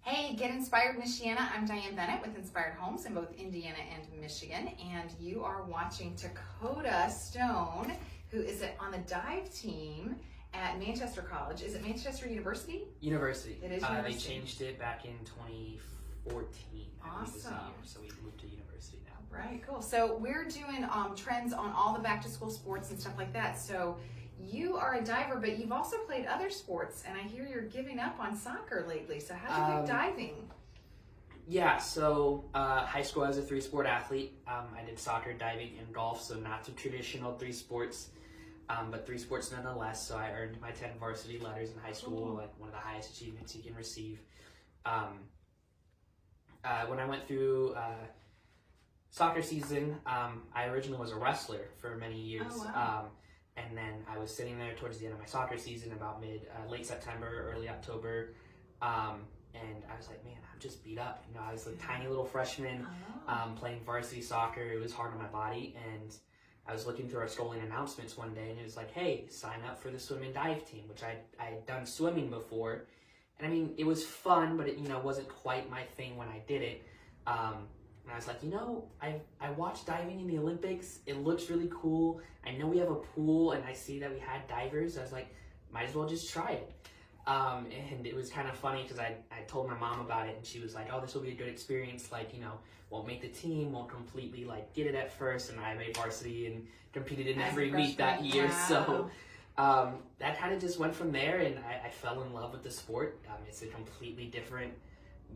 Hey, Get Inspired Michiana. I'm Diane Bennett with Inspired Homes in both Indiana and Michigan, and you are watching Takota Stone, who is on the dive team at Manchester College. Is it Manchester University? University. It is university. They changed it back in 2014. Awesome. So we moved to university now. Right, cool. So we're doing trends on all the back-to-school sports and stuff like that. So you are a diver, but you've also played other sports, and I hear you're giving up on soccer lately. So how'd you pick diving? Yeah, so high school I was a three-sport athlete. I did soccer, diving, and golf, so not the traditional three sports, but three sports nonetheless. So I earned my 10 varsity letters in high school, like one of the highest achievements you can receive. When I went through soccer season, I originally was a wrestler for many years. Oh, wow. And then I was sitting there towards the end of my soccer season, about late September, early October, and I was like, man, I'm just beat up. You know, I was a tiny little freshman playing varsity soccer. It was hard on my body, and I was looking through our scrolling announcements one day, and it was like, hey, sign up for the swim and dive team, which I had done swimming before. And I mean, it was fun, but it wasn't quite my thing when I did it. And I was like, I watched diving in the Olympics. It looks really cool. I know we have a pool, and I see that we had divers. I was like, might as well just try it. And it was kind of funny because I told my mom about it, and she was like, oh, this will be a good experience. Like, won't make the team, won't completely get it at first. And I made varsity and competed in every meet that year. Wow. So that kind of just went from there, and I fell in love with the sport. It's a completely different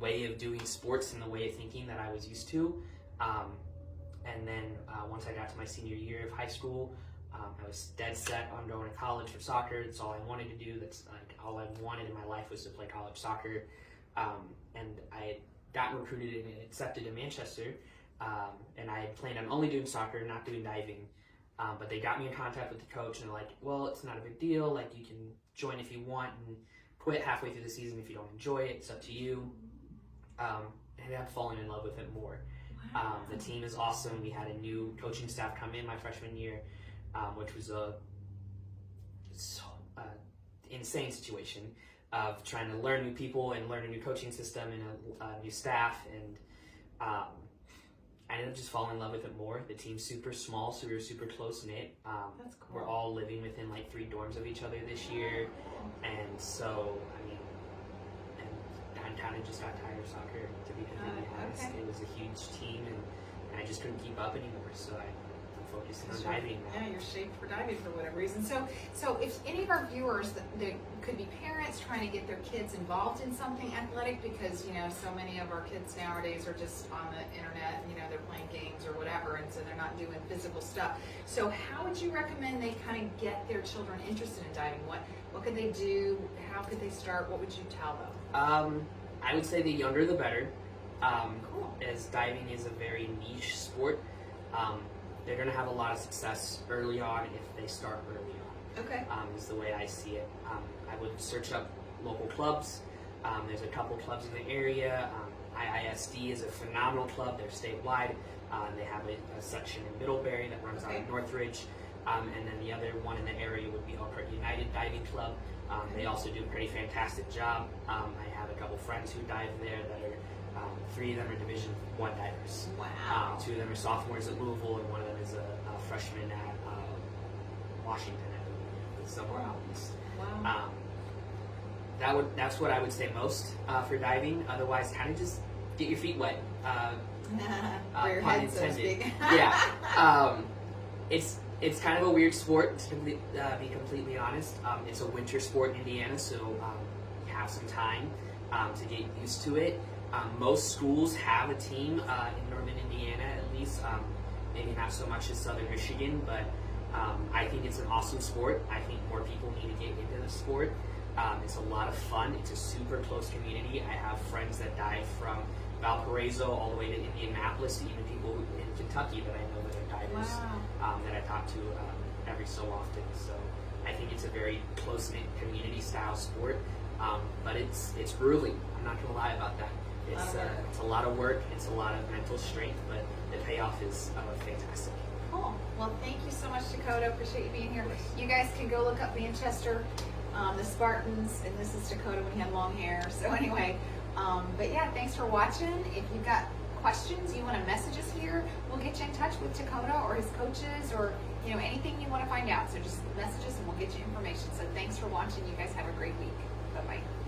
way of doing sports and the way of thinking that I was used to. And then once I got to my senior year of high school, I was dead set on going to college for soccer. That's all I wanted to do. That's all I wanted in my life was to play college soccer. And I got recruited and accepted in Manchester. And I had planned on only doing soccer, not doing diving. But they got me in contact with the coach, and they're like, well, it's not a big deal. Like, you can join if you want and quit halfway through the season if you don't enjoy it. It's up to you. And I'm falling in love with it more. Wow. The team is awesome. We had a new coaching staff come in my freshman year, which was a insane situation of trying to learn new people and learn a new coaching system and a new staff. And I ended up just falling in love with it more. The team's super small, so we were super close-knit. That's cool. We're all living within 3 dorms of each other this year. And so, I kind of just got tired of soccer, to be completely honest. Okay. It was a huge team, and I just couldn't keep up anymore, so I'm focusing on diving now. Yeah, you're shaped for diving for whatever reason. So if any of our viewers, that could be parents trying to get their kids involved in something athletic, because so many of our kids nowadays are just on the internet, they're playing games or whatever, and so they're not doing physical stuff. So how would you recommend they kind of get their children interested in diving? What could they do? How could they start? What would you tell them? I would say the younger the better. Cool. As diving is a very niche sport, they're going to have a lot of success early on if they start early on. Okay. Is the way I see it. I would search up local clubs. There's a couple clubs in the area. IISD is a phenomenal club. They're statewide. They have a section in Middlebury that runs out of Northridge. And then the other one in the area would be Elkhart United Diving Club. They also do a pretty fantastic job. I have a couple friends who dive there that are 3 of them are Division I divers. Wow. 2 of them are sophomores at Louisville, and one of them is a freshman at Washington, somewhere out east. Wow. That's what I would say most for diving. Otherwise, kind of just get your feet wet. For your pun head, so to intended. speak. Yeah. It's kind of a weird sport, to be completely honest. It's a winter sport in Indiana, so you have some time to get used to it. Most schools have a team in northern Indiana, at least. Maybe not so much as southern Michigan, but I think it's an awesome sport. I think more people need to get into the sport. It's a lot of fun. It's a super close community. I have friends that dive from Valparaiso all the way to Indianapolis, to even people in Kentucky that I know that are divers. Wow. That I talk to every so often. So I think it's a very close-knit community-style sport, but it's grueling. I'm not going to lie about that. It's a lot of work. It's a lot of mental strength, but the payoff is fantastic. Cool. Well, thank you so much, Dakota. Appreciate you being here. You guys can go look up Manchester, the Spartans, and this is Dakota when he had long hair. So anyway, But yeah, thanks for watching. If you've got questions, you want to message us here, we'll get you in touch with Takota or his coaches, or anything you want to find out. So just message us and we'll get you information. So thanks for watching. You guys have a great week. Bye-bye.